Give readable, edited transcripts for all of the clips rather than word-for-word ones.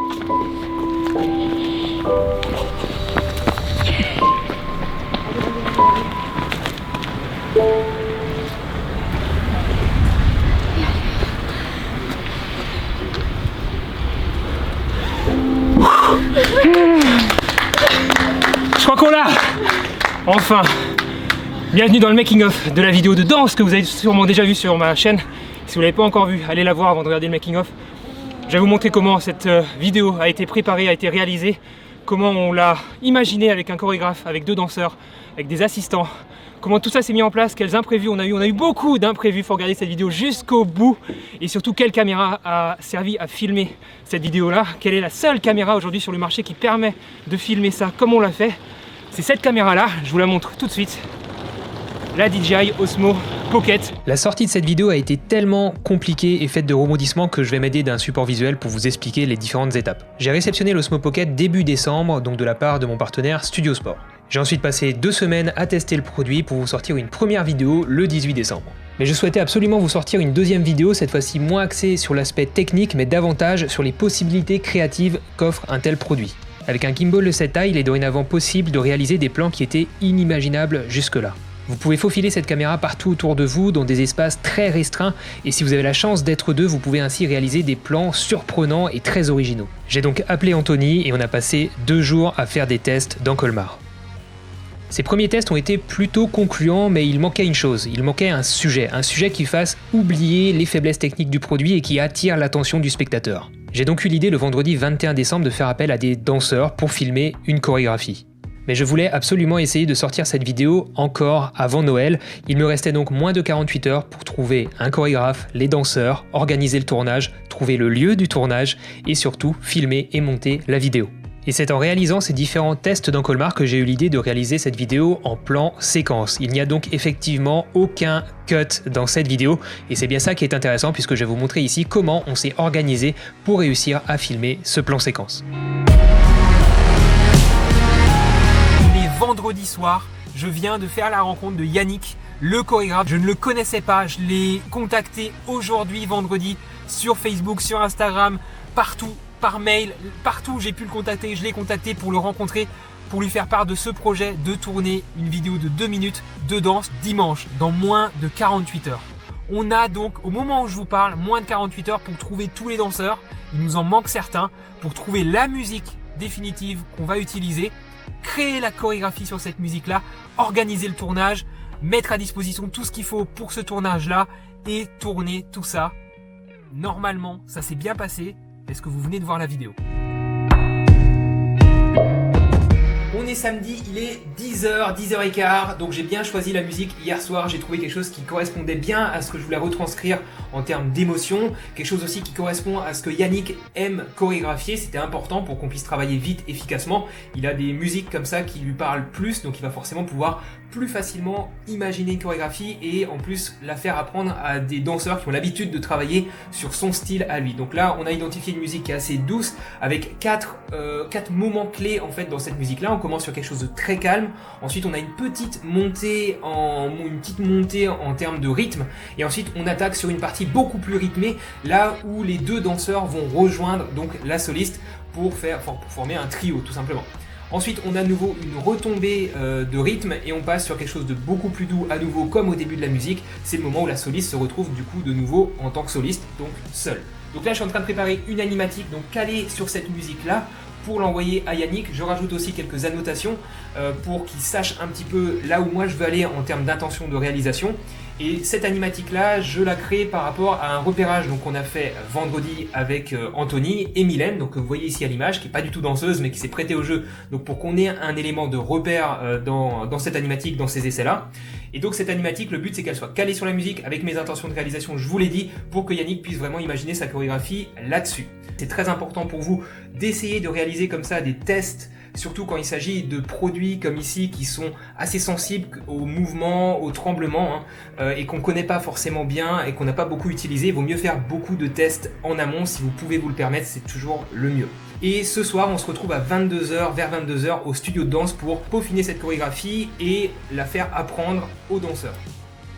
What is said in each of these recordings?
Je crois qu'on l'a! Enfin! Bienvenue dans le making-of de la vidéo de danse que vous avez sûrement déjà vu sur ma chaîne. Si vous ne l'avez pas encore vu, allez la voir avant de regarder le making-of. Je vais vous montrer comment cette vidéo a été préparée, a été réalisée, comment on l'a imaginée avec un chorégraphe, avec 2 danseurs, avec des assistants, comment tout ça s'est mis en place, quels imprévus on a eu. On a eu beaucoup d'imprévus, il faut regarder cette vidéo jusqu'au bout. Et surtout, quelle caméra a servi à filmer cette vidéo-là. Quelle est la seule caméra aujourd'hui sur le marché qui permet de filmer ça comme on l'a fait. C'est cette caméra-là, je vous la montre tout de suite. La DJI Osmo Pocket. La sortie de cette vidéo a été tellement compliquée et faite de rebondissements que je vais m'aider d'un support visuel pour vous expliquer les différentes étapes. J'ai réceptionné l'Osmo Pocket début décembre, donc de la part de mon partenaire Studio Sport. J'ai ensuite passé 2 semaines à tester le produit pour vous sortir une première vidéo le 18 décembre. Mais je souhaitais absolument vous sortir une deuxième vidéo, cette fois-ci moins axée sur l'aspect technique, mais davantage sur les possibilités créatives qu'offre un tel produit. Avec un gimbal de cette taille, il est dorénavant possible de réaliser des plans qui étaient inimaginables jusque-là. Vous pouvez faufiler cette caméra partout autour de vous dans des espaces très restreints et si vous avez la chance d'être 2, vous pouvez ainsi réaliser des plans surprenants et très originaux. J'ai donc appelé Anthony et on a passé 2 jours à faire des tests dans Colmar. Ces premiers tests ont été plutôt concluants, mais il manquait une chose, il manquait un sujet qui fasse oublier les faiblesses techniques du produit et qui attire l'attention du spectateur. J'ai donc eu l'idée le vendredi 21 décembre de faire appel à des danseurs pour filmer une chorégraphie. Mais je voulais absolument essayer de sortir cette vidéo encore avant Noël. Il me restait donc moins de 48 heures pour trouver un chorégraphe, les danseurs, organiser le tournage, trouver le lieu du tournage et surtout filmer et monter la vidéo. Et c'est en réalisant ces différents tests dans Colmar que j'ai eu l'idée de réaliser cette vidéo en plan séquence. Il n'y a donc effectivement aucun cut dans cette vidéo et c'est bien ça qui est intéressant puisque je vais vous montrer ici comment on s'est organisé pour réussir à filmer ce plan séquence. Vendredi soir, je viens de faire la rencontre de Yannick, le chorégraphe. Je ne le connaissais pas, je l'ai contacté aujourd'hui, vendredi, sur Facebook, sur Instagram, partout, par mail, partout où j'ai pu le contacter, je l'ai contacté pour le rencontrer, pour lui faire part de ce projet de tourner une vidéo de 2 minutes de danse dimanche, dans moins de 48 heures. On a donc, au moment où je vous parle, moins de 48 heures pour trouver tous les danseurs. Il nous en manque certains, pour trouver la musique définitive qu'on va utiliser, créer la chorégraphie sur cette musique-là, organiser le tournage, mettre à disposition tout ce qu'il faut pour ce tournage-là et tourner tout ça. Normalement, ça s'est bien passé. Est-ce que vous venez de voir la vidéo ? On est samedi, il est 10h, 10h15, donc j'ai bien choisi la musique hier soir, j'ai trouvé quelque chose qui correspondait bien à ce que je voulais retranscrire en termes d'émotion, quelque chose aussi qui correspond à ce que Yannick aime chorégraphier, c'était important pour qu'on puisse travailler vite, efficacement. Il a des musiques comme ça qui lui parlent plus, donc il va forcément pouvoir plus facilement imaginer une chorégraphie et en plus la faire apprendre à des danseurs qui ont l'habitude de travailler sur son style à lui. Donc là, on a identifié une musique qui est assez douce avec 4 moments clés en fait dans cette musique-là. On commence sur quelque chose de très calme. Ensuite, on a une petite montée en termes de rythme et ensuite on attaque sur une partie beaucoup plus rythmée là où les 2 danseurs vont rejoindre donc la soliste pour former un trio tout simplement. Ensuite, on a à nouveau une retombée de rythme et on passe sur quelque chose de beaucoup plus doux à nouveau comme au début de la musique. C'est le moment où la soliste se retrouve du coup de nouveau en tant que soliste, donc seule. Donc là, je suis en train de préparer une animatique donc calée sur cette musique-là pour l'envoyer à Yannick. Je rajoute aussi quelques annotations pour qu'il sache un petit peu là où moi je veux aller en termes d'intention de réalisation. Et cette animatique-là, je la crée par rapport à un repérage donc, qu'on a fait vendredi avec Anthony et Mylène, donc vous voyez ici à l'image, qui n'est pas du tout danseuse, mais qui s'est prêtée au jeu, donc pour qu'on ait un élément de repère dans cette animatique, dans ces essais-là. Et donc cette animatique, le but c'est qu'elle soit calée sur la musique, avec mes intentions de réalisation, je vous l'ai dit, pour que Yannick puisse vraiment imaginer sa chorégraphie là-dessus. C'est très important pour vous d'essayer de réaliser comme ça des tests, surtout quand il s'agit de produits comme ici qui sont assez sensibles aux mouvements, aux tremblements et qu'on ne connaît pas forcément bien et qu'on n'a pas beaucoup utilisé. Il vaut mieux faire beaucoup de tests en amont si vous pouvez vous le permettre, c'est toujours le mieux. Et ce soir, on se retrouve à 22h, vers 22h au studio de danse pour peaufiner cette chorégraphie et la faire apprendre aux danseurs.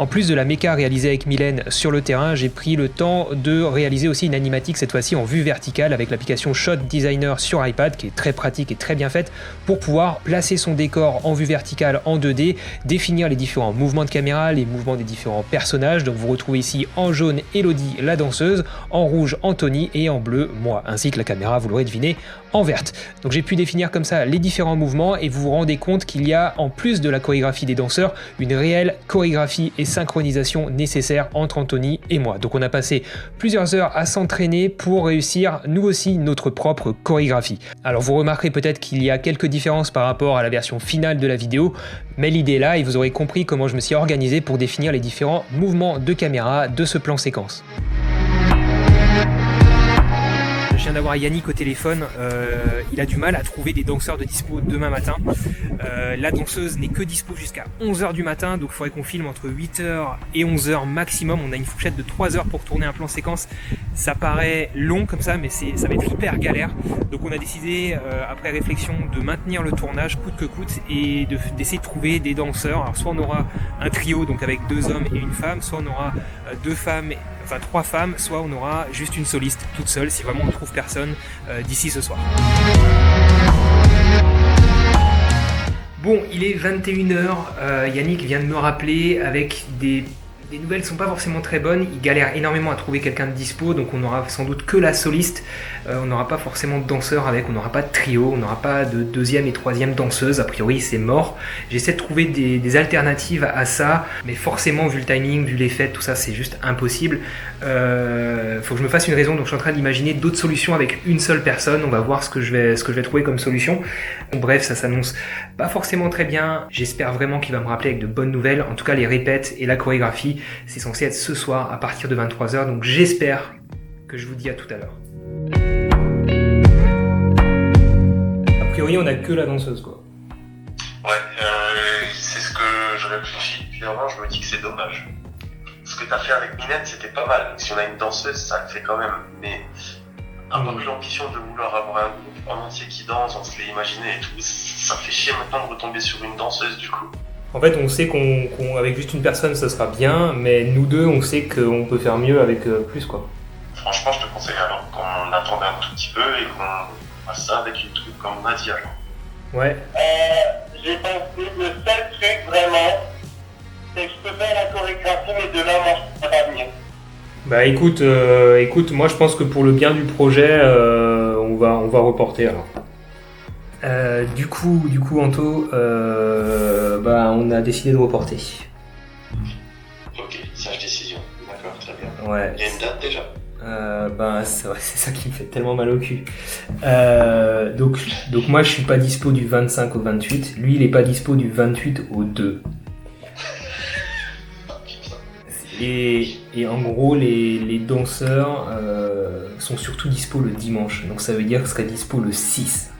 En plus de la méca réalisée avec Mylène sur le terrain, j'ai pris le temps de réaliser aussi une animatique cette fois-ci en vue verticale avec l'application Shot Designer sur iPad qui est très pratique et très bien faite pour pouvoir placer son décor en vue verticale en 2D, définir les différents mouvements de caméra, les mouvements des différents personnages. Donc vous retrouvez ici en jaune Elodie la danseuse, en rouge Anthony et en bleu moi, ainsi que la caméra, vous l'aurez deviné, en verte. Donc j'ai pu définir comme ça les différents mouvements et vous vous rendez compte qu'il y a en plus de la chorégraphie des danseurs, une réelle chorégraphie et synchronisation nécessaire entre Anthony et moi. Donc on a passé plusieurs heures à s'entraîner pour réussir nous aussi notre propre chorégraphie. Alors vous remarquerez peut-être qu'il y a quelques différences par rapport à la version finale de la vidéo, mais l'idée est là et vous aurez compris comment je me suis organisé pour définir les différents mouvements de caméra de ce plan séquence. Je viens d'avoir Yannick au téléphone, il a du mal à trouver des danseurs de dispo demain matin. La danseuse n'est que dispo jusqu'à 11h du matin, donc il faudrait qu'on filme entre 8h et 11h maximum. On a une fourchette de 3h pour tourner un plan séquence. Ça paraît long comme ça, mais ça va être hyper galère. Donc on a décidé, après réflexion, de maintenir le tournage coûte que coûte et d'essayer de trouver des danseurs. Alors soit on aura un trio, donc avec 2 hommes et une femme, soit on aura 3 femmes, soit on aura juste une soliste toute seule si vraiment on ne trouve personne d'ici ce soir. Bon, il est 21h, Yannick vient de me rappeler avec des nouvelles qui ne sont pas forcément très bonnes. Il galère énormément à trouver quelqu'un de dispo, donc on n'aura sans doute que la soliste. On n'aura pas forcément de danseur avec, on n'aura pas de trio, on n'aura pas de deuxième et troisième danseuse. A priori, c'est mort. J'essaie de trouver des alternatives à ça, mais forcément, vu le timing, vu les fêtes, tout ça, c'est juste impossible. Faut que je me fasse une raison, donc je suis en train d'imaginer d'autres solutions avec une seule personne. On va voir ce que je vais trouver comme solution. Bon, bref, ça s'annonce pas forcément très bien. J'espère vraiment qu'il va me rappeler avec de bonnes nouvelles. En tout cas, les répètes et la chorégraphie, c'est censé être ce soir à partir de 23h, donc j'espère que je vous dis à tout à l'heure. A priori, on n'a que la danseuse, quoi. Ouais, c'est ce que je réfléchis depuis avant, je me dis que c'est dommage. Ce que t'as fait avec Mylène, c'était pas mal. Si on a une danseuse, ça le fait quand même, mais avoir l'ambition de vouloir avoir un groupe en entier qui danse, on se l'est imaginé et tout, ça fait chier maintenant de retomber sur une danseuse du coup. En fait, on sait qu'avec juste une personne, ça sera bien, mais nous deux, on sait qu'on peut faire mieux avec plus, quoi. Franchement, je te conseille alors qu'on attende un tout petit peu et qu'on fasse ça avec une troupe comme on a dit alors. Ouais. J'ai pensé, le seul truc vraiment, c'est que je peux faire la chorégraphie, mais de là, moi, je peux pas venir. Bah écoute, moi je pense que pour le bien du projet, on va reporter alors. Du coup Anto, on a décidé de reporter. Ok, sage décision. D'accord, très bien. Ouais. Il y a une date déjà? C'est ça qui me fait tellement mal au cul. Donc moi je suis pas dispo du 25 au 28, lui il est pas dispo du 28 au 2. Et en gros les danseurs sont surtout dispo le dimanche, donc ça veut dire que ce serait dispo le 6.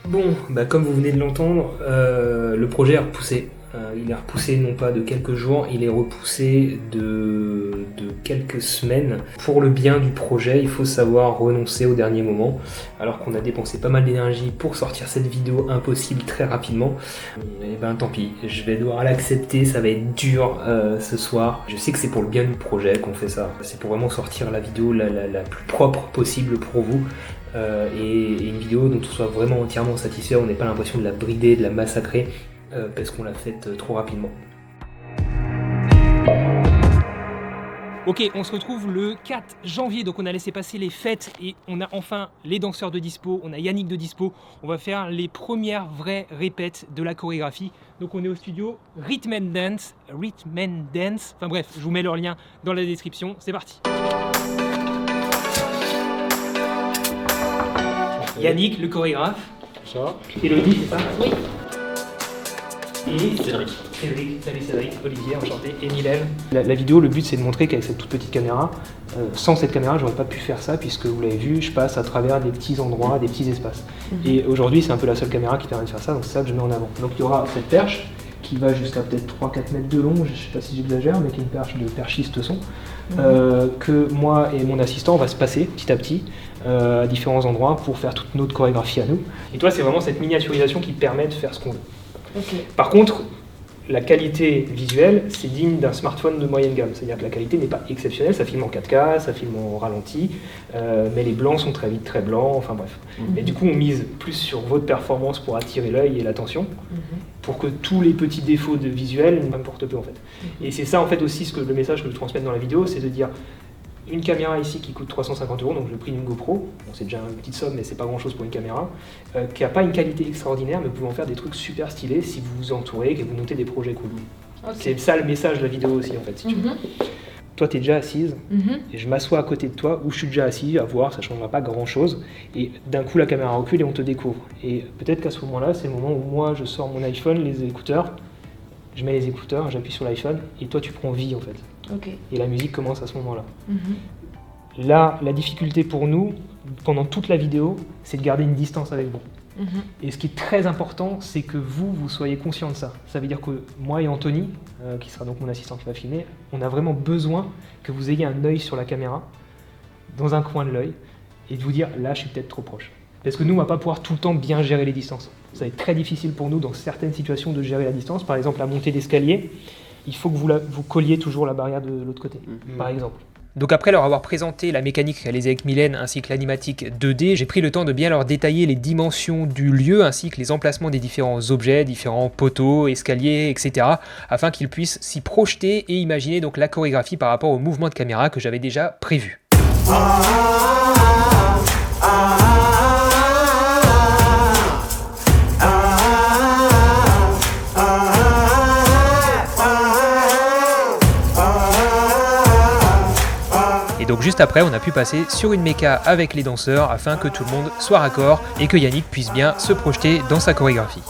Bon, comme vous venez de l'entendre, le projet est repoussé. Il est repoussé non pas de quelques jours, il est repoussé de quelques semaines. Pour le bien du projet, il faut savoir renoncer au dernier moment, alors qu'on a dépensé pas mal d'énergie pour sortir cette vidéo impossible très rapidement. Et tant pis, je vais devoir l'accepter, ça va être dur ce soir. Je sais que c'est pour le bien du projet qu'on fait ça, c'est pour vraiment sortir la vidéo la plus propre possible pour vous. Et une vidéo dont on soit vraiment entièrement satisfait, on n'ait pas l'impression de la brider, de la massacrer, parce qu'on l'a faite trop rapidement. Ok, on se retrouve le 4 janvier, donc on a laissé passer les fêtes et on a enfin les danseurs de dispo, on a Yannick de dispo, on va faire les premières vraies répètes de la chorégraphie. Donc on est au studio Rhythm and Dance, enfin bref, je vous mets leur lien dans la description, c'est parti. Yannick, le chorégraphe. Bonsoir. Elodie, c'est ça? Oui. Et Cédric. Salut Cédric, Olivier, enchanté, et Mylène. La vidéo, le but c'est de montrer qu'avec cette toute petite caméra, sans cette caméra, j'aurais pas pu faire ça, puisque vous l'avez vu, je passe à travers des petits endroits, des petits espaces. Et aujourd'hui, c'est un peu la seule caméra qui permet de faire ça, donc c'est ça que je mets en avant. Donc il y aura cette perche qui va jusqu'à peut-être 3-4 mètres de long, je sais pas si j'exagère, mais qui est une perche de perchiste son, que moi et mon assistant, on va se passer petit à petit à différents endroits pour faire toute notre chorégraphie à nous. Et toi, c'est vraiment cette miniaturisation qui permet de faire ce qu'on veut. Okay. Par contre, la qualité visuelle, c'est digne d'un smartphone de moyenne gamme. C'est-à-dire que la qualité n'est pas exceptionnelle, ça filme en 4K, ça filme en ralenti, mais les blancs sont très vite très blancs, enfin bref. Et du coup, on mise plus sur votre performance pour attirer l'œil et l'attention, pour que tous les petits défauts de visuel n'importent peu en fait. Et c'est ça en fait aussi le message que je transmets dans la vidéo, c'est de dire une caméra ici qui coûte 350 €, donc le prix d'une GoPro, bon, c'est déjà une petite somme mais c'est pas grand chose pour une caméra, qui n'a pas une qualité extraordinaire mais vous pouvez en faire des trucs super stylés si vous vous entourez, que vous notez des projets cool. Okay. C'est ça le message de la vidéo aussi en fait, si tu veux. Toi tu es déjà assise, et je m'assois à côté de toi où je suis déjà assis à voir, ça ne changera pas grand chose, et d'un coup la caméra recule et on te découvre. Et peut-être qu'à ce moment-là, c'est le moment où moi je sors mon iPhone, les écouteurs, je mets les écouteurs, j'appuie sur l'iPhone, et toi tu prends vie en fait. Okay. Et la musique commence à ce moment-là. Là, la difficulté pour nous, pendant toute la vidéo, c'est de garder une distance avec vous. Et ce qui est très important, c'est que vous soyez conscient de ça. Ça veut dire que moi et Anthony, qui sera donc mon assistant qui va filmer, on a vraiment besoin que vous ayez un œil sur la caméra, dans un coin de l'œil, et de vous dire, là, je suis peut-être trop proche. Parce que nous, on ne va pas pouvoir tout le temps bien gérer les distances. Ça va être très difficile pour nous, dans certaines situations, de gérer la distance. Par exemple, la montée d'escalier, il faut que vous colliez toujours la barrière de l'autre côté, par exemple. Donc après leur avoir présenté la mécanique réalisée avec Mylène ainsi que l'animatique 2D, j'ai pris le temps de bien leur détailler les dimensions du lieu ainsi que les emplacements des différents objets, différents poteaux, escaliers, etc. afin qu'ils puissent s'y projeter et imaginer donc la chorégraphie par rapport au mouvement de caméra que j'avais déjà prévu. Et donc juste après, on a pu passer sur une méca avec les danseurs afin que tout le monde soit raccord et que Yannick puisse bien se projeter dans sa chorégraphie.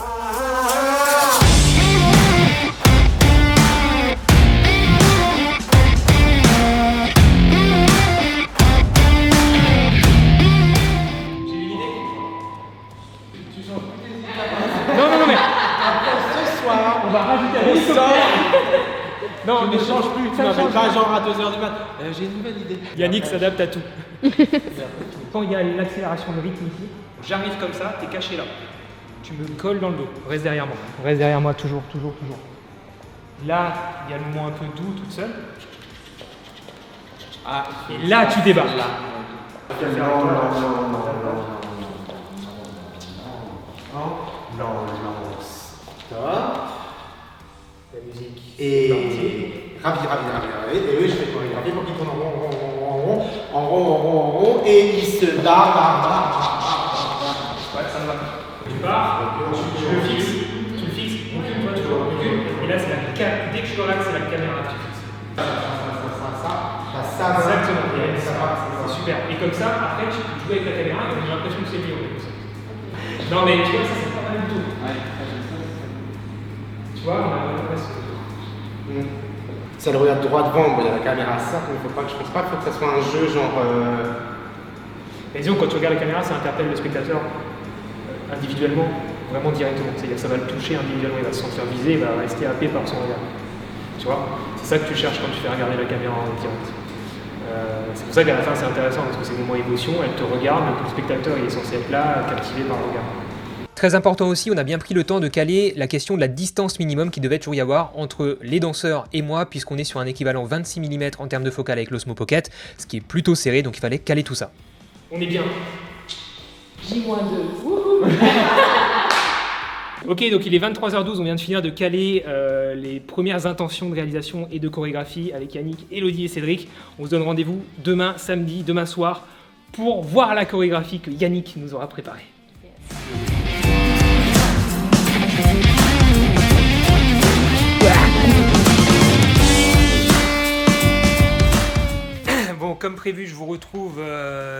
Non, mais ce soir, on va rajouter un hélicoptère. Non, mais change plus, tu m'appelles pas genre à 2h du mat. J'ai une nouvelle idée. Yannick s'adapte à tout. Quand il y a l'accélération de rythme ici, j'arrive comme ça, t'es caché là. Tu me colles dans le dos, reste derrière moi. Reste derrière moi, toujours. Là, il y a le moment un peu doux, toute seule. Et là, tu débarques. Non. Stop. La musique. Et rapide. Et oui, je fais chorégraphier pour qu'il tourne en rond, et il se barre. Ouais, ça me va. Tu pars, tu le fixes, recule-toi toujours, recule. Et là, c'est dès que je relaxe, c'est la caméra que tu fixes. Ça. Exactement, c'est super. Et comme ça, après, tu peux jouer avec la caméra et j'ai l'impression que c'est mieux. Non, mais tu vois, ça, c'est pas mal du tout. Tu vois, on a presque. Ça le regarde droit devant, il y a la caméra certes, mais je pense pas qu'il faut que ça soit un jeu genre. Et disons, quand tu regardes la caméra, ça interpelle le spectateur individuellement, vraiment directement. C'est-à-dire que ça va le toucher individuellement, il va se sentir visé, il va rester happé par son regard. Tu vois, c'est ça que tu cherches quand tu fais regarder la caméra en direct. C'est pour ça qu'à la fin c'est intéressant, parce que c'est le moment émotion, elle te regarde, mais le spectateur il est censé être là, captivé par le regard. Très important aussi, on a bien pris le temps de caler la question de la distance minimum qu'il devait toujours y avoir entre les danseurs et moi, puisqu'on est sur un équivalent 26 mm en termes de focale avec l'Osmo Pocket, ce qui est plutôt serré, donc il fallait caler tout ça. On est bien. J-2. Ok, donc il est 23h12, on vient de finir de caler les premières intentions de réalisation et de chorégraphie avec Yannick, Elodie et Cédric. On se donne rendez-vous demain, samedi, demain soir, pour voir la chorégraphie que Yannick nous aura préparée. Bon, comme prévu, je vous retrouve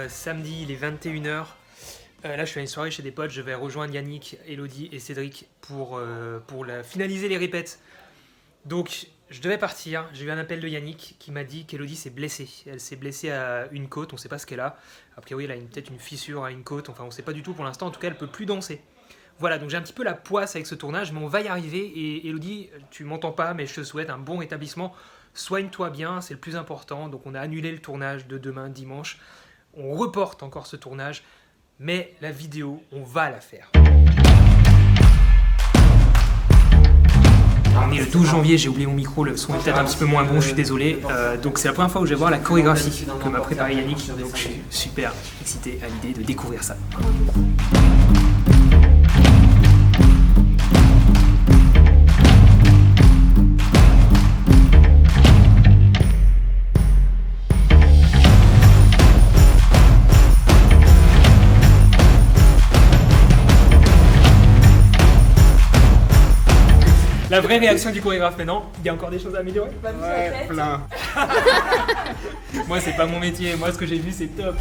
samedi, il est 21h. Là, je fais une soirée chez des potes, je vais rejoindre Yannick, Elodie et Cédric pour finaliser les répètes. Donc, je devais partir, j'ai eu un appel de Yannick qui m'a dit qu'Elodie s'est blessée. Elle s'est blessée à une côte, on ne sait pas ce qu'elle a. A priori, elle a peut-être une fissure à une côte, enfin on ne sait pas du tout pour l'instant. En tout cas, elle ne peut plus danser. Voilà, donc j'ai un petit peu la poisse avec ce tournage, mais on va y arriver. Et Elodie, tu m'entends pas, mais je te souhaite un bon rétablissement. Soigne-toi bien, c'est le plus important. Donc on a annulé le tournage de demain, dimanche. On reporte encore ce tournage, mais la vidéo, on va la faire. On est le 12 janvier, j'ai oublié mon micro, le son est peut-être un petit peu moins bon, je suis désolé. Donc c'est la première fois où je vais voir la chorégraphie que m'a préparé Yannick, donc je suis super excité à l'idée de découvrir ça. La vraie réaction du chorégraphe maintenant, il y a encore des choses à améliorer? Ouais, plein. Moi c'est pas mon métier, moi ce que j'ai vu c'est top.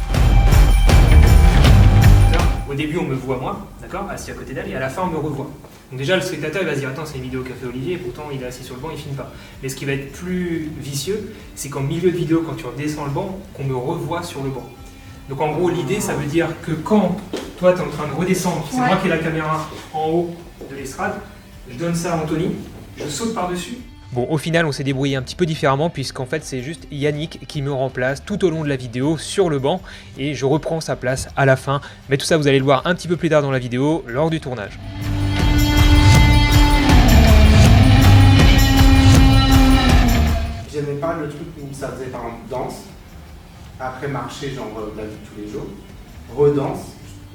Au début on me voit moi, d'accord, assis à côté d'elle, et à la fin on me revoit. Donc déjà le spectateur il va se dire attends c'est une vidéo Café Olivier, et pourtant il est assis sur le banc, il filme pas. Mais ce qui va être plus vicieux, c'est qu'en milieu de vidéo quand tu redescends le banc, qu'on me revoit sur le banc. Donc en gros l'idée ça veut dire que quand toi tu es en train de redescendre, c'est moi qui ai la caméra en haut de l'estrade, je donne ça à Anthony, je saute par-dessus. Bon, au final, on s'est débrouillé un petit peu différemment puisqu'en fait, c'est juste Yannick qui me remplace tout au long de la vidéo sur le banc et je reprends sa place à la fin. Mais tout ça, vous allez le voir un petit peu plus tard dans la vidéo, lors du tournage. J'aimais pas le truc où ça faisait par exemple danse, après marcher, genre la vie de tous les jours, redanse,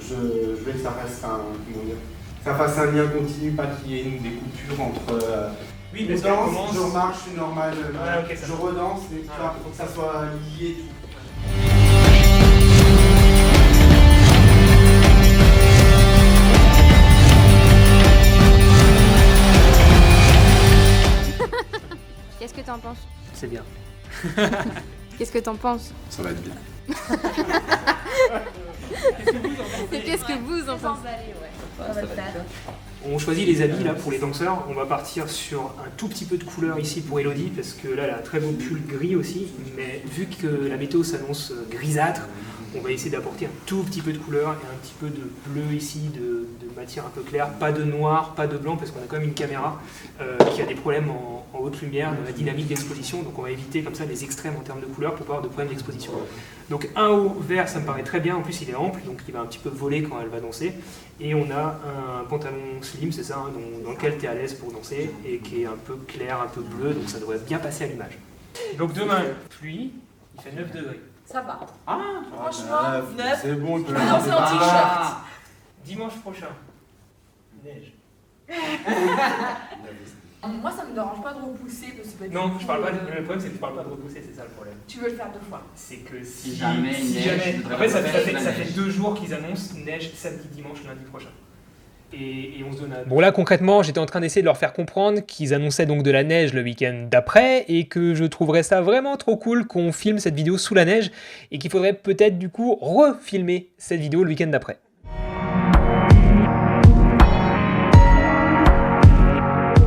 je voulais que ça fasse ça fasse un lien continu, pas qu'il y ait des coupures entre Oui, je parce danse, qu'elle commence... je remarche, je suis normal, Ouais, ok, ça je redanse, mais il faut que ça soit lié tout. Qu'est-ce que t'en penses? C'est bien. Qu'est-ce que t'en penses? Ça va être bien. Qu'est-ce que vous en pensez? On choisit les habits là pour les danseurs. On va partir sur un tout petit peu de couleur ici pour Elodie parce que là elle a un très beau pull gris aussi. Mais vu que la météo s'annonce grisâtre, on va essayer d'apporter un tout petit peu de couleur et un petit peu de bleu ici, de matière un peu claire. Pas de noir, pas de blanc parce qu'on a quand même une caméra qui a des problèmes en haute lumière, de la dynamique d'exposition. Donc on va éviter comme ça les extrêmes en termes de couleur pour pas avoir de problème d'exposition. Donc un haut vert ça me paraît très bien. En plus il est ample donc il va un petit peu voler quand elle va danser. Et on a un pantalon slim, c'est ça, hein, dans lequel tu es à l'aise pour danser et qui est un peu clair, un peu bleu, donc ça devrait bien passer à l'image. Donc demain, pluie, il fait 9 degrés. Ça va. Ah, Franchement, 9. C'est bon, il peut Je peux danser en t-shirt. dimanche prochain, neige. Moi, ça me dérange pas de repousser parce que c'est pas Non, du je parle pas tout, le problème c'est que tu parles pas de repousser, c'est ça le problème. Tu veux le faire 2 fois. C'est que si jamais il neige, je voudrais Après ça refaire la fait neige. 2 jours qu'ils annoncent neige samedi, dimanche, lundi prochain. Et on se donne à... Bon là concrètement j'étais en train d'essayer de leur faire comprendre qu'ils annonçaient donc de la neige le week-end d'après et que je trouverais ça vraiment trop cool qu'on filme cette vidéo sous la neige et qu'il faudrait peut-être du coup refilmer cette vidéo le week-end d'après.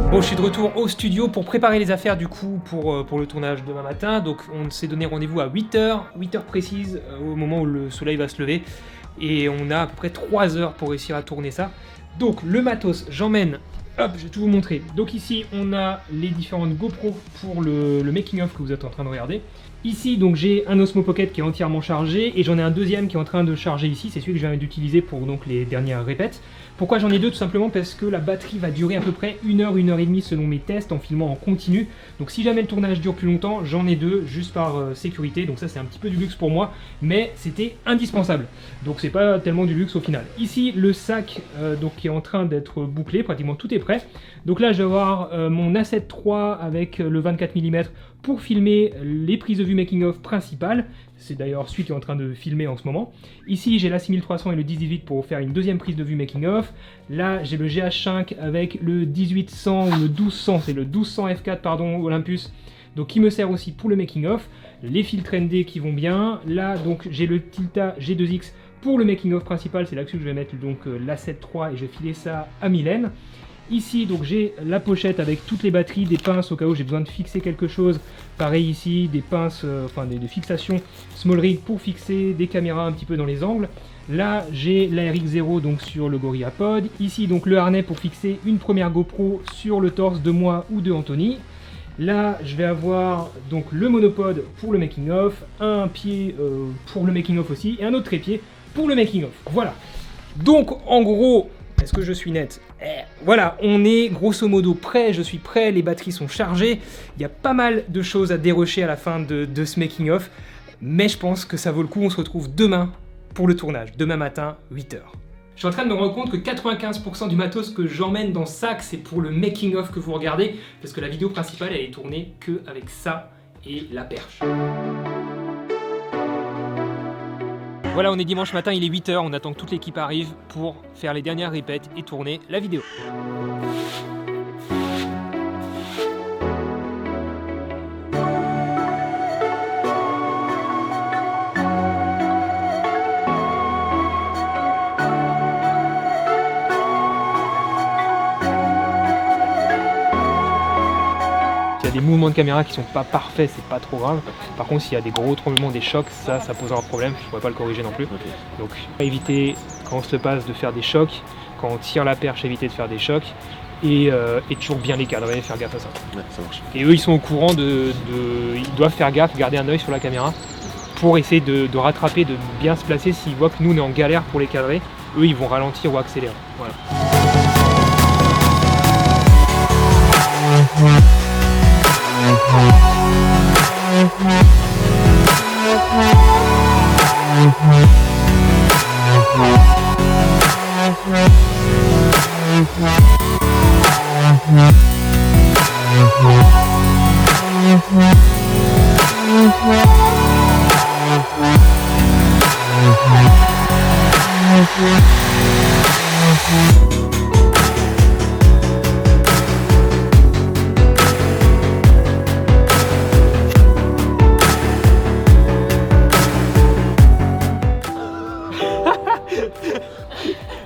Bon, je suis de retour au studio pour préparer les affaires du coup pour le tournage demain matin. Donc on s'est donné rendez-vous à 8h précises au moment où le soleil va se lever. Et on a à peu près 3 heures pour réussir à tourner ça. Donc le matos, j'emmène, hop, je vais tout vous montrer. Donc ici on a les différentes GoPro pour le making of que vous êtes en train de regarder. Ici donc j'ai un Osmo Pocket qui est entièrement chargé et j'en ai un deuxième qui est en train de charger ici, c'est celui que je viens d'utiliser pour donc les dernières répètes. Pourquoi j'en ai deux? Tout simplement parce que la batterie va durer à peu près 1 heure, 1 heure et demie selon mes tests en filmant en continu. Donc si jamais le tournage dure plus longtemps, j'en ai deux juste par sécurité. Donc ça c'est un petit peu du luxe pour moi, mais c'était indispensable. Donc c'est pas tellement du luxe au final. Ici le sac donc qui est en train d'être bouclé, pratiquement tout est prêt. Donc là je vais avoir mon A7 III avec le 24 mm pour filmer les prises de vue making-of principales. C'est d'ailleurs celui qui est en train de filmer en ce moment. Ici, j'ai la 6300 et le 10-18 pour faire une deuxième prise de vue making-of. Là, j'ai le GH5 avec le 1800 ou le 1200, c'est le 1200 F4, pardon, Olympus. Donc, qui me sert aussi pour le making-of. Les filtres ND qui vont bien. Là, donc, j'ai le Tilta G2X pour le making-of principal. C'est là-dessus que je vais mettre donc l'A7 III et je vais filer ça à Mylène. Ici, donc j'ai la pochette avec toutes les batteries, des pinces au cas où j'ai besoin de fixer quelque chose. Pareil ici, des pinces, enfin des fixations small rig pour fixer des caméras un petit peu dans les angles. Là, j'ai la RX0 donc sur le GorillaPod. Ici, donc le harnais pour fixer une première GoPro sur le torse de moi ou de Anthony. Là, je vais avoir donc le monopode pour le making-of, un pied pour le making-of aussi, et un autre trépied pour le making-of. Voilà. Donc, en gros, Est-ce que je suis net? Voilà, on est grosso modo prêt, je suis prêt, les batteries sont chargées. Il y a pas mal de choses à dérocher à la fin de ce making-of, mais je pense que ça vaut le coup. On se retrouve demain pour le tournage, demain matin, 8h. Je suis en train de me rendre compte que 95% du matos que j'emmène dans ce sac, c'est pour le making-of que vous regardez, parce que la vidéo principale, elle est tournée que avec ça et la perche. Voilà, on est dimanche matin, il est 8h, on attend que toute l'équipe arrive pour faire les dernières répètes et tourner la vidéo. S'il y a des mouvements de caméra qui sont pas parfaits, c'est pas trop grave. Par contre, s'il y a des gros tremblements, des chocs, ça posera un problème. Je pourrais pas le corriger non plus. Okay. Donc, éviter quand on se passe de faire des chocs, quand on tire la perche, éviter de faire des chocs et toujours bien les cadrer, faire gaffe à ça. Ouais, ça marche. Et eux, ils sont au courant ils doivent faire gaffe, garder un œil sur la caméra pour essayer de rattraper, de bien se placer. S'ils voient que nous on est en galère pour les cadrer, eux ils vont ralentir ou accélérer. Voilà.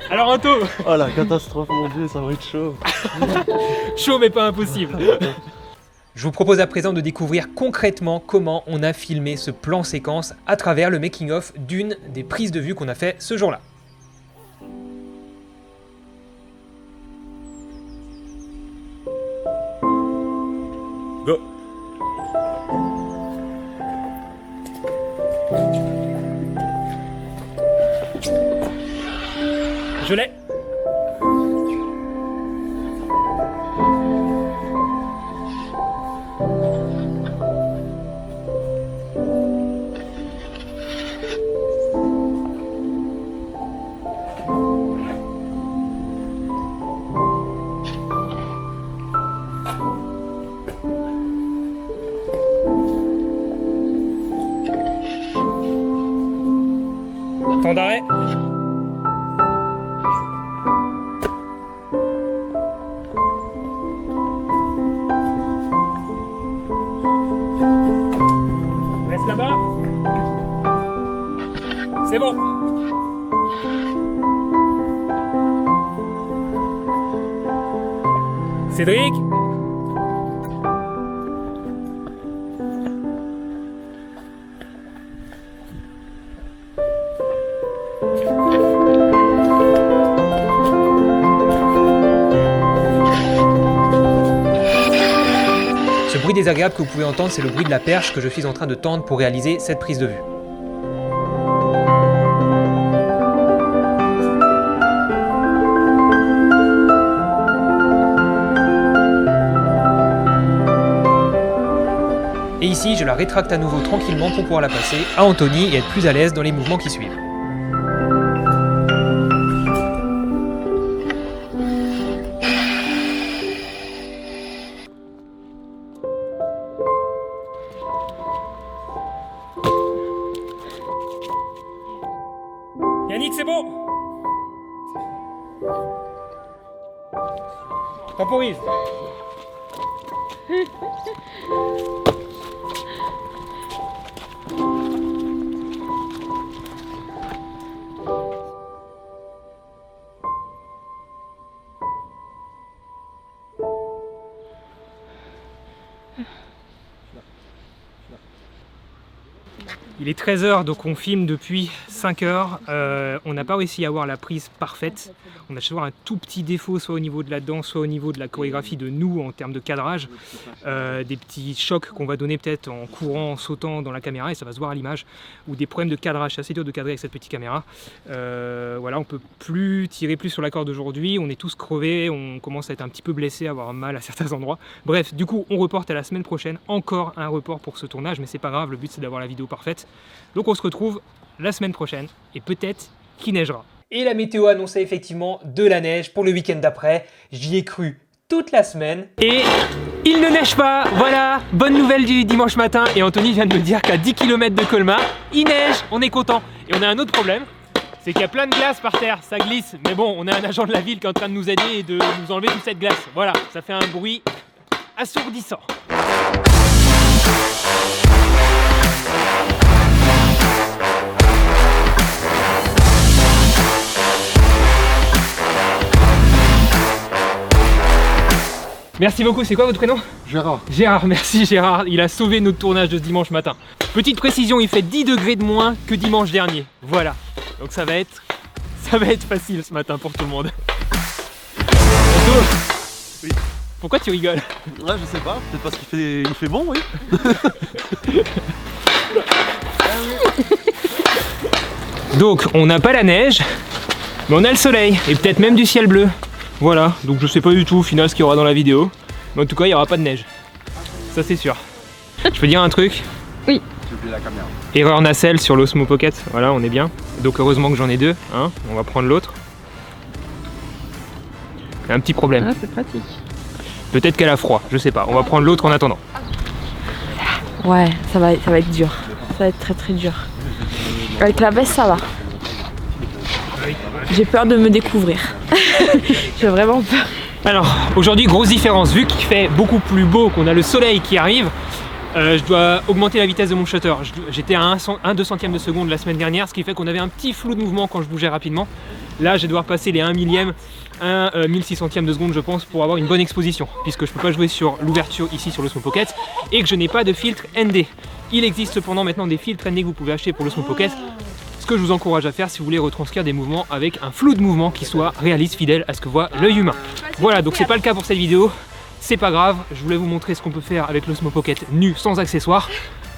Alors Anto. Oh la catastrophe, mon dieu, ça va être chaud. Chaud mais pas impossible. Je vous propose à présent de découvrir concrètement comment on a filmé ce plan séquence à travers le making-of d'une des prises de vue qu'on a fait ce jour-là. Go. Je l'ai. Temps d'arrêt. Reste là-bas. C'est bon. Cédric. Ce bruit désagréable que vous pouvez entendre, c'est le bruit de la perche que je suis en train de tendre pour réaliser cette prise de vue. Et ici, je la rétracte à nouveau tranquillement pour pouvoir la passer à Anthony et être plus à l'aise dans les mouvements qui suivent. Yannick, c'est bon. Temporise. Il est 13h, donc on filme depuis 5h. On n'a pas réussi à avoir la prise parfaite. On a toujours un tout petit défaut, soit au niveau de la danse, soit au niveau de la chorégraphie de nous en termes de cadrage. Des petits chocs qu'on va donner peut-être en courant, en sautant dans la caméra, et ça va se voir à l'image. Ou des problèmes de cadrage, c'est assez dur de cadrer avec cette petite caméra. Voilà, on peut plus tirer plus sur la corde aujourd'hui. On est tous crevés, on commence à être un petit peu blessés, à avoir mal à certains endroits. Bref, du coup, on reporte à la semaine prochaine. Encore un report pour ce tournage, mais c'est pas grave, le but c'est d'avoir la vidéo parfaite. Donc on se retrouve la semaine prochaine, et peut-être qu'il neigera. Et la météo annonçait effectivement de la neige pour le week-end d'après. J'y ai cru toute la semaine. Et il ne neige pas, voilà, bonne nouvelle du dimanche matin. Et Anthony vient de me dire qu'à 10 km de Colmar, il neige, on est content. Et on a un autre problème, c'est qu'il y a plein de glace par terre, ça glisse. Mais bon, on a un agent de la ville qui est en train de nous aider et de nous enlever toute cette glace. Voilà, ça fait un bruit assourdissant. Merci beaucoup, c'est quoi votre prénom? Gérard. Gérard, merci Gérard, il a sauvé notre tournage de ce dimanche matin. Petite précision, il fait 10 degrés de moins que dimanche dernier, voilà. Donc ça va être facile ce matin pour tout le monde. Oui. Pourquoi tu rigoles? Ouais, je sais pas, peut-être parce qu'il fait bon, oui. Donc on n'a pas la neige, mais on a le soleil et peut-être même du ciel bleu. Voilà, donc je sais pas du tout au final ce qu'il y aura dans la vidéo, mais en tout cas il n'y aura pas de neige. Ça c'est sûr. Je peux dire un truc? Oui. La caméra. Erreur nacelle sur l'Osmo Pocket, voilà on est bien. Donc heureusement que j'en ai deux, hein. On va prendre l'autre. Il y a un petit problème. Ah, c'est pratique. Peut-être qu'elle a froid, je sais pas. On va prendre l'autre en attendant. Ouais, ça va être dur. Ça va être très très dur. Avec la veste, ça va. J'ai peur de me découvrir. J'ai vraiment peur. Alors, aujourd'hui, grosse différence. Vu qu'il fait beaucoup plus beau, qu'on a le soleil qui arrive, je dois augmenter la vitesse de mon shutter. J'étais à 1/2 centième de seconde la semaine dernière, ce qui fait qu'on avait un petit flou de mouvement quand je bougeais rapidement. Là, je vais devoir passer les 1 millième, 1 1600e de seconde, je pense, pour avoir une bonne exposition, puisque je ne peux pas jouer sur l'ouverture ici sur l'Osmo Pocket et que je n'ai pas de filtre ND. Il existe cependant maintenant des filtres ND que vous pouvez acheter pour l'Osmo Pocket. Ce que je vous encourage à faire si vous voulez retranscrire des mouvements avec un flou de mouvement qui soit réaliste, fidèle à ce que voit l'œil humain. Voilà, donc c'est pas le cas pour cette vidéo, c'est pas grave, je voulais vous montrer ce qu'on peut faire avec l'Osmo Pocket nu sans accessoires,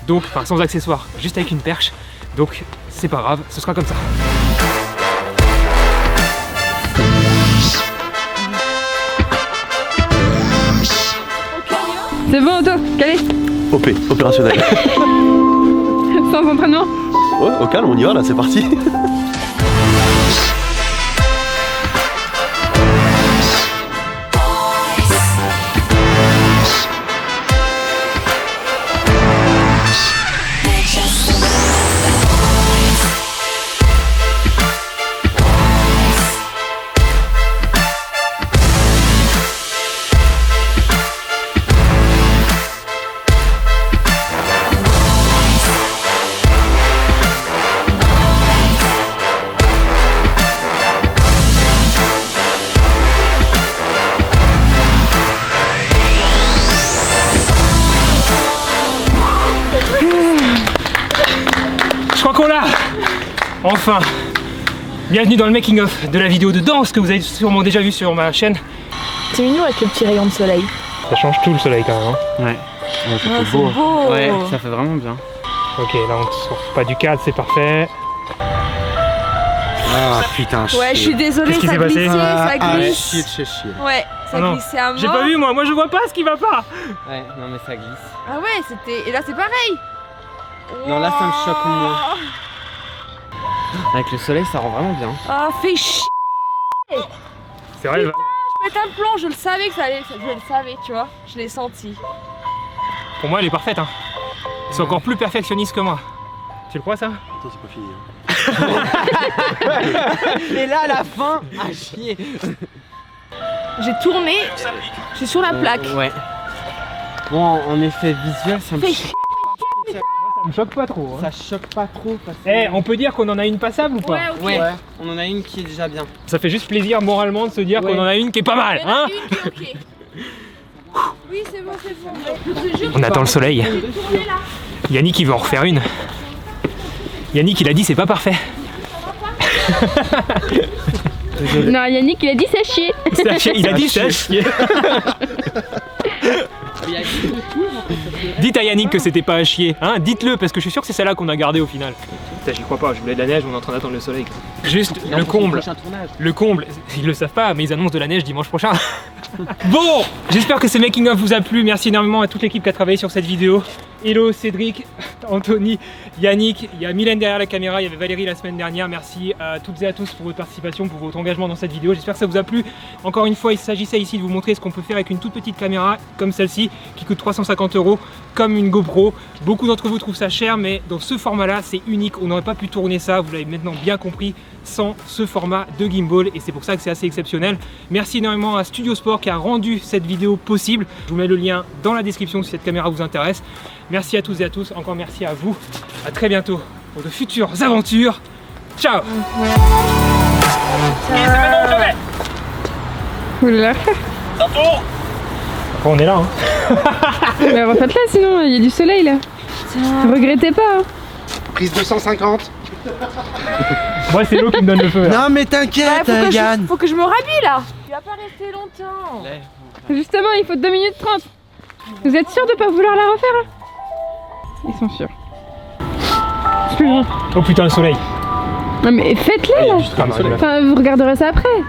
donc, enfin sans accessoires, juste avec une perche, donc c'est pas grave, ce sera comme ça. C'est bon, Otto, calé. OP, opérationnel. Sans entraînement. Ouais, au calme, on y va là, c'est parti. Je crois qu'on l'a! Enfin! Bienvenue dans le making of de la vidéo de danse que vous avez sûrement déjà vu sur ma chaîne. C'est mignon avec le petit rayon de soleil. Ça change tout le soleil quand même. Hein. Ouais. Ah, c'est beau. Ouais, ça fait vraiment bien. Ok, là on ne sort pas du cadre, c'est parfait. Ah putain, Ouais, je suis désolée, Qu'est-ce qui ça s'est passé? glissait, ça glisse. chier de chez chier. Ouais, ça Ah non. glissait à mort. J'ai pas vu moi je vois pas ce qui va pas! Ouais, non mais ça glisse. Ah ouais, c'était... Et là c'est pareil. Non, là, ça me choque moins. Avec le soleil, ça rend vraiment bien. Ah, fais chier. C'est vrai, Je pète un plomb, je le savais que ça allait, je le savais, tu vois. Je l'ai senti. pour moi elle est parfaite. Hein. C'est encore plus perfectionniste que moi. Tu le crois ça? Attends, c'est pas fini. Et là, à la fin, à chier. J'ai tourné, je suis sur la plaque. Ouais. Bon, en effet visuel, ça me Fais choque. Ça me choque pas trop. Hein. Ça choque pas trop parce que... Eh, on peut dire qu'on en a une passable ou pas? Ouais, ok. Ouais, on en a une qui est déjà bien. Ça fait juste plaisir moralement de se dire Ouais. qu'on en a une qui est pas mal, Il y en a hein? une qui est ok. Oui, c'est bon, c'est bon. Je te jure, On attend le soleil. je vais tourner là. Yannick il veut en refaire une. Yannick, il a dit c'est pas parfait. Non, Yannick, il a dit c'est chier. Il a dit c'est chier. Dites à Yannick que c'était pas à chier, hein, dites-le parce que je suis sûr que c'est celle-là qu'on a gardée au final. Putain, j'y crois pas, je voulais de la neige, on est en train d'attendre le soleil. Juste le comble, ils le savent pas, mais ils annoncent de la neige dimanche prochain. Bon, j'espère que ce making of vous a plu, merci énormément à toute l'équipe qui a travaillé sur cette vidéo. Hello, Cédric, Anthony, Yannick, il y a Mylène derrière la caméra, il y avait Valérie la semaine dernière. Merci à toutes et à tous pour votre participation, pour votre engagement dans cette vidéo. J'espère que ça vous a plu. Encore une fois, il s'agissait ici de vous montrer ce qu'on peut faire avec une toute petite caméra comme celle-ci qui coûte 350 €, comme une GoPro. Beaucoup d'entre vous trouvent ça cher, mais dans ce format-là, c'est unique. On n'aurait pas pu tourner ça, vous l'avez maintenant bien compris, sans ce format de gimbal, et c'est pour ça que c'est assez exceptionnel. Merci énormément à Studio Sport qui a rendu cette vidéo possible. Je vous mets le lien dans la description si cette caméra vous intéresse. Merci à tous et à tous, encore merci à vous. À très bientôt pour de futures aventures. Ciao. Oula. On est là, hein. Mais refaites-la sinon, il y a du soleil là. Regrettez pas. Hein. Prise 250. Moi, c'est l'eau qui me donne le feu. Là. Non mais t'inquiète, Yann. Faut que je me rhabille là. Tu vas pas rester longtemps. Justement, il faut 2 minutes 30. Vous êtes sûr de pas vouloir la refaire hein? Ils sont sûrs. Oh putain, le soleil. Non mais faites-la là. Enfin, vous regarderez ça après.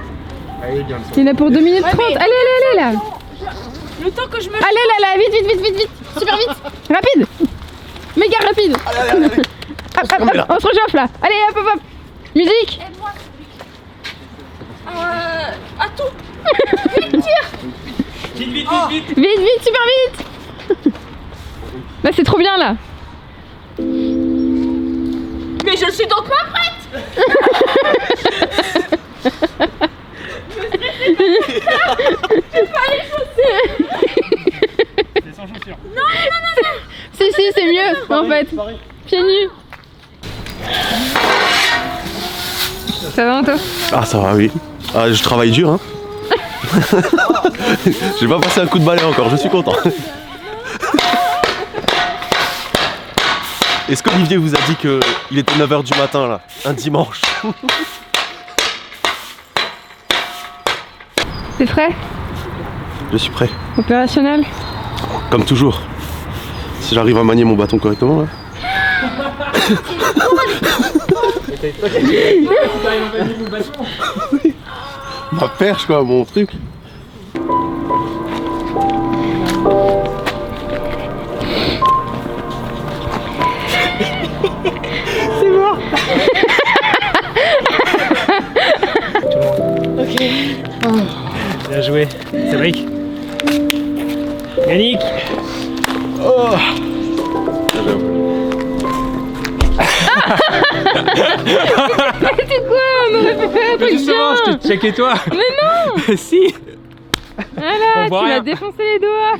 Il y en a pour 2 minutes 30. Allez là. Le temps que je me... Allez là, vite. Super vite. Rapide. Méga rapide. Allez. On se réchauffe là. Allez, hop. Musique. Aide-moi. À tout. Vite, tire. Vite. Vite, super vite. Là, c'est trop bien là. Mais je suis donc pas prête. J'ai pas les chaussures. C'est sans chaussures. Non. Si, c'est mieux en fait. Pieds nus. Ça va, Anto? Ah, ça va, oui. Ah, je travaille dur, hein. J'ai pas passé un coup de balai encore, je suis content. Est-ce qu'Olivier vous a dit qu'il était 9 h du matin, là, un dimanche? T'es prêt? Je suis prêt. Opérationnel? Comme toujours. Si j'arrive à manier mon bâton correctement, là. Ma perche, quoi, mon truc. C'est bon. Ok. Bien joué. Cédric. Yannick. Oh. C'était quoi? On aurait pu faire un truc Justement, bien. je t'ai checké toi. Mais non. Si. Voilà, On voit tu rien. m'as défoncé les doigts.